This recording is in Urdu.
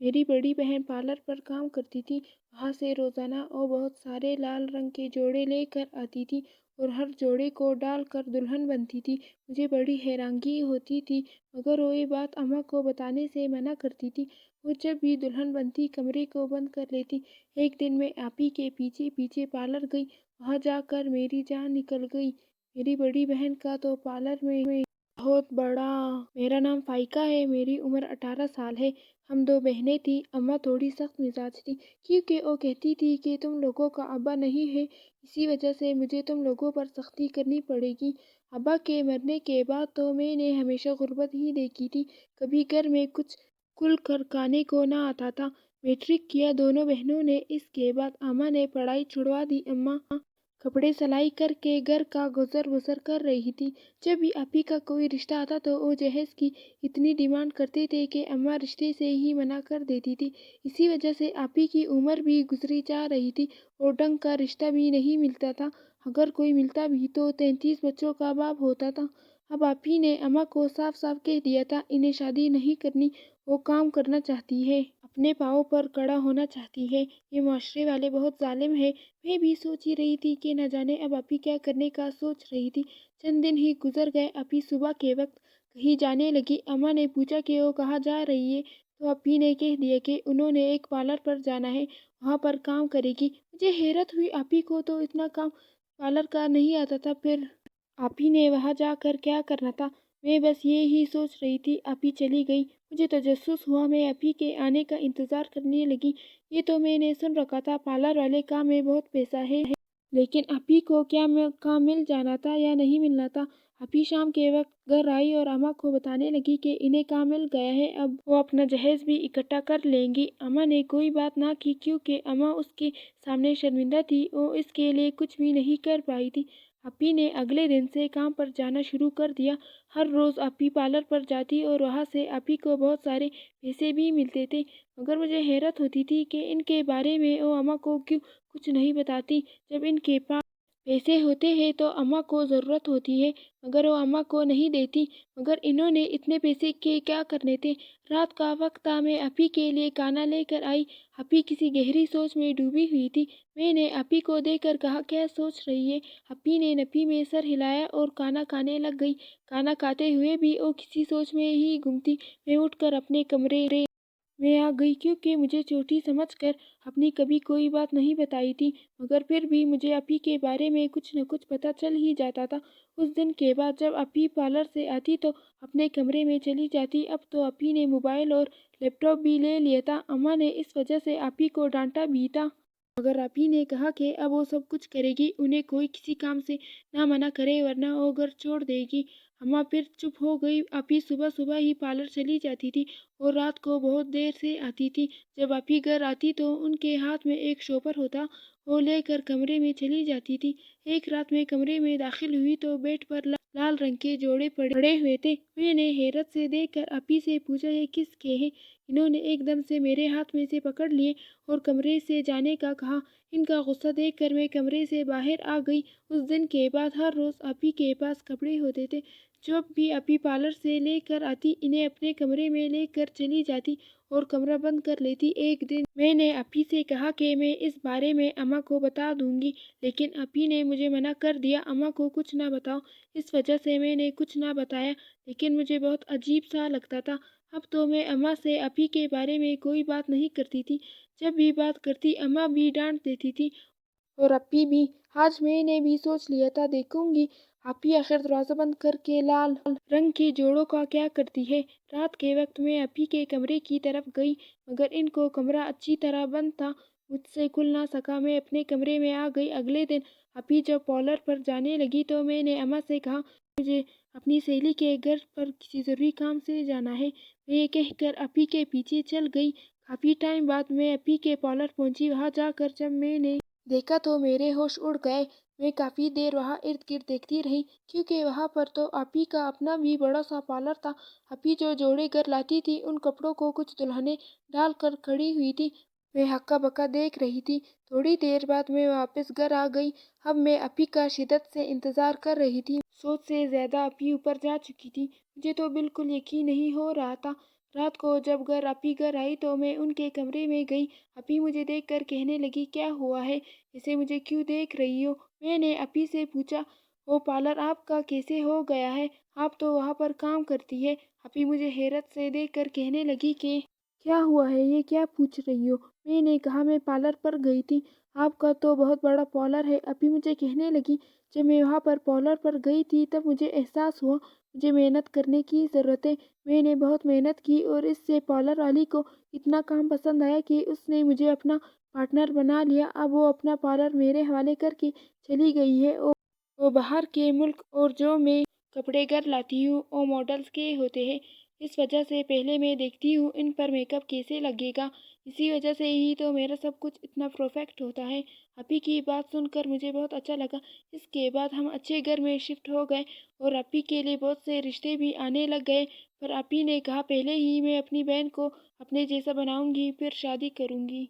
میری بڑی بہن پارلر پر کام کرتی تھی۔ وہاں سے روزانہ وہ بہت سارے لال رنگ کے جوڑے لے کر آتی تھی اور ہر جوڑے کو ڈال کر دلہن بنتی تھی۔ مجھے بڑی حیرانگی ہوتی تھی، مگر وہ یہ بات اماں کو بتانے سے منع کرتی تھی۔ وہ جب بھی دلہن بنتی کمرے کو بند کر لیتی۔ ایک دن میں آپی کے پیچھے پیچھے پارلر گئی، وہاں جا کر میری جان نکل گئی۔ میری بڑی بہن کا تو پارلر میں بہت بڑا۔ میرا نام فائقہ ہے، میری عمر 18 سال ہے۔ ہم دو بہنیں تھیں۔ اماں تھوڑی سخت مزاج تھی، کیونکہ وہ کہتی تھی کہ تم لوگوں کا ابا نہیں ہے، اسی وجہ سے مجھے تم لوگوں پر سختی کرنی پڑے گی۔ ابا کے مرنے کے بعد تو میں نے ہمیشہ غربت ہی دیکھی تھی، کبھی گھر میں کچھ کل کر کھانے کو نہ آتا تھا۔ میٹرک کیا دونوں بہنوں نے، اس کے بعد اماں نے پڑھائی چھڑوا دی۔ اماں کپڑے سلائی کر کے گھر کا گزر بسر کر رہی تھی۔ جب بھی آپی کا کوئی رشتہ آتا تو وہ جہیز کی اتنی ڈیمانڈ کرتے تھے کہ اماں رشتے سے ہی منع کر دیتی تھی۔ اسی وجہ سے آپی کی عمر بھی گزری جا رہی تھی اور ڈھنگ کا رشتہ بھی نہیں ملتا تھا، اگر کوئی ملتا بھی تو 33 بچوں کا باپ ہوتا تھا۔ اب آپی نے اماں کو صاف صاف کہہ دیا تھا، انہیں شادی نہیں کرنی، وہ کام کرنا چاہتی ہے، اپنے پاؤں پر کھڑا ہونا چاہتی ہے۔ یہ معاشرے والے بہت ظالم ہیں۔ میں بھی سوچ ہی رہی تھی کہ نہ جانے اب آپی کیا کرنے کا سوچ رہی تھی۔ چند دن ہی گزر گئے۔ آپی صبح کے وقت کہیں جانے لگی۔ اماں نے پوچھا کہ وہ کہاں جا رہی ہے، تو آپی نے کہہ دیا کہ انہوں نے ایک پارلر پر جانا ہے، وہاں پر کام کرے گی۔ مجھے حیرت ہوئی، آپی کو تو اتنا کام پارلر کا نہیں آتا تھا، پھر آپی نے وہاں جا کر کیا کرنا تھا؟ میں بس یہ ہی سوچ رہی تھی۔ آپی چلی گئی، مجھے تجسس ہوا، میں آپی کے آنے کا انتظار کرنے لگی۔ یہ تو میں نے سن رکھا تھا، پارلر والے کام میں بہت پیسہ ہے، لیکن آپی کو کیا کام مل جانا تھا یا نہیں ملنا تھا؟ آپی شام کے وقت گھر آئی اور اماں کو بتانے لگی کہ انہیں کام مل گیا ہے، اب وہ اپنا جہیز بھی اکٹھا کر لیں گی۔ اماں نے کوئی بات نہ کی، کیونکہ اماں اس کے سامنے شرمندہ تھی، وہ اس کے لیے کچھ بھی نہیں کر پائی تھی۔ آپی نے اگلے دن سے کام پر جانا شروع کر دیا۔ ہر روز آپی پارلر پر جاتی اور وہاں سے آپی کو بہت سارے پیسے بھی ملتے تھے، مگر مجھے حیرت ہوتی تھی کہ ان کے بارے میں وہ اماں کو کیوں کچھ نہیں بتاتی۔ جب ان کے پاس پیسے ہوتے ہیں تو اماں کو ضرورت ہوتی ہے، مگر وہ اماں کو نہیں دیتی۔ مگر انہوں نے اتنے پیسے کے کیا کرنے تھے؟ رات کا وقت تھا، میں آپی کے لیے کھانا لے کر آئی۔ آپی کسی گہری سوچ میں ڈوبی ہوئی تھی۔ میں نے آپی کو دیکھ کر کہا، کیا سوچ رہی ہے؟ آپی نے نفی میں سر ہلایا اور کھانا کھانے لگ گئی۔ کھانا کھاتے ہوئے بھی وہ کسی سوچ میں ہی گم تھی۔ میں اٹھ کر اپنے کمرے میں آ گئی، کیونکہ مجھے چھوٹی سمجھ کر اپنی کبھی کوئی بات نہیں بتائی تھی، مگر پھر بھی مجھے آپی کے بارے میں کچھ نہ کچھ پتہ چل ہی جاتا تھا۔ اس دن کے بعد جب آپی پارلر سے آتی تو اپنے کمرے میں چلی جاتی۔ اب تو آپی نے موبائل اور لیپ ٹاپ بھی لے لیا تھا۔ اماں نے اس وجہ سے آپی کو ڈانٹا بھی تھا، مگر آپی نے کہا کہ اب وہ سب کچھ کرے گی، انہیں کوئی کسی کام سے نہ منع کرے ورنہ وہ گھر چھوڑ دے گی۔ اماں پھر چپ ہو گئی۔ آپی صبح صبح ہی پارلر چلی جاتی تھی اور رات کو بہت دیر سے آتی تھی۔ جب آپی گھر آتی تو ان کے ہاتھ میں ایک شوپر ہوتا، وہ لے کر کمرے میں چلی جاتی تھی۔ ایک رات میں کمرے میں داخل ہوئی تو بیڈ پر لال رنگ کے جوڑے پڑے ہوئے تھے۔ میں نے حیرت سے دیکھ کر آپی سے پوچھا، یہ کس کے ہیں؟ انہوں نے ایک دم سے میرے ہاتھ میں سے پکڑ لیے اور کمرے سے جانے کا کہا۔ ان کا غصہ دیکھ کر میں کمرے سے باہر آ گئی۔ اس دن کے بعد ہر روز آپی کے پاس کپڑے ہوتے تھے۔ جب بھی آپی پارلر سے لے کر آتی، انہیں اپنے کمرے میں لے کر چلی جاتی اور کمرہ بند کر لیتی۔ ایک دن میں نے آپی سے کہا کہ میں اس بارے میں اماں کو بتا دوں گی، لیکن آپی نے مجھے منع کر دیا، اماں کو کچھ نہ بتاؤ۔ اس وجہ سے میں نے کچھ نہ بتایا، لیکن مجھے بہت عجیب سا لگتا تھا۔ اب تو میں اماں سے آپی کے بارے میں کوئی بات نہیں کرتی تھی۔ جب بھی بات کرتی اماں بھی ڈانٹ دیتی تھی اور آپی بھی۔ آج میں نے بھی سوچ لیا تھا، دیکھوں گی آپی آخر دروازہ بند کر کے لال رنگ کے جوڑوں کا کیا کرتی ہے۔ رات کے وقت میں آپی کے کمرے کی طرف گئی، مگر ان کو کمرہ اچھی طرح بند تھا، مجھ سے کھل نہ سکا۔ میں اپنے کمرے میں آ گئی۔ اگلے دن آپی جب پارلر پر جانے لگی تو میں نے اماں سے کہا، مجھے اپنی سہیلی کے گھر پر کسی ضروری کام سے جانا ہے۔ میں یہ کہہ کر آپی کے پیچھے چل گئی۔ کافی ٹائم بعد میں آپی کے پارلر پہنچی۔ وہاں جا کر جب میں نے دیکھا تو میرے ہوش اڑ گئے۔ میں کافی دیر وہاں ارد گرد دیکھتی رہی، کیونکہ وہاں پر تو آپی کا اپنا بھی بڑا سا پارلر تھا۔ آپی جو جوڑے گھر لاتی تھی، ان کپڑوں کو کچھ دلہنیں ڈال کر کھڑی ہوئی تھی۔ میں ہکا بکا دیکھ رہی تھی۔ تھوڑی دیر بعد میں واپس گھر آ گئی۔ اب میں آپی کا شدت سے انتظار کر رہی تھی۔ سوچ سے زیادہ آپی اوپر جا چکی تھی۔ مجھے تو بالکل یقین نہیں ہو رہا تھا رات کو جب اپی گھر آئی تو میں ان کے کمرے میں گئی۔ اپی مجھے دیکھ کر کہنے لگی، کیا ہوا ہے؟ ایسے مجھے کیوں دیکھ رہی ہو؟ میں نے اپی سے پوچھا، وہ پارلر آپ کا کیسے ہو گیا ہے؟ آپ تو وہاں پر کام کرتی ہے۔ اپی مجھے حیرت سے دیکھ کر کہنے لگی کہ کیا ہوا ہے، یہ کیا پوچھ رہی ہو؟ میں نے کہا، میں پارلر پر گئی تھی، آپ کا تو بہت بڑا پارلر ہے۔ اپی مجھے کہنے لگی، جب میں وہاں پر پارلر پر گئی تھی تب مجھے احساس ہوا مجھے محنت کرنے کی ضرورت ہے۔ میں نے بہت محنت کی اور اس سے پارلر والی کو اتنا کام پسند آیا کہ اس نے مجھے اپنا پارٹنر بنا لیا۔ اب وہ اپنا پارلر میرے حوالے کر کے چلی گئی ہے اور وہ باہر کے ملک اور جو میں کپڑے گھر لاتی ہوں وہ ماڈلز کے ہوتے ہیں۔ اس وجہ سے پہلے میں دیکھتی ہوں ان پر میک اپ کیسے لگے گا، اسی وجہ سے ہی تو میرا سب کچھ اتنا پرفیکٹ ہوتا ہے۔ اپی کی بات سن کر مجھے بہت اچھا لگا۔ اس کے بعد ہم اچھے گھر میں شفٹ ہو گئے اور اپی کے لیے بہت سے رشتے بھی آنے لگ گئے، پر اپی نے کہا پہلے ہی میں اپنی بہن کو اپنے جیسا بناؤں گی پھر شادی کروں گی۔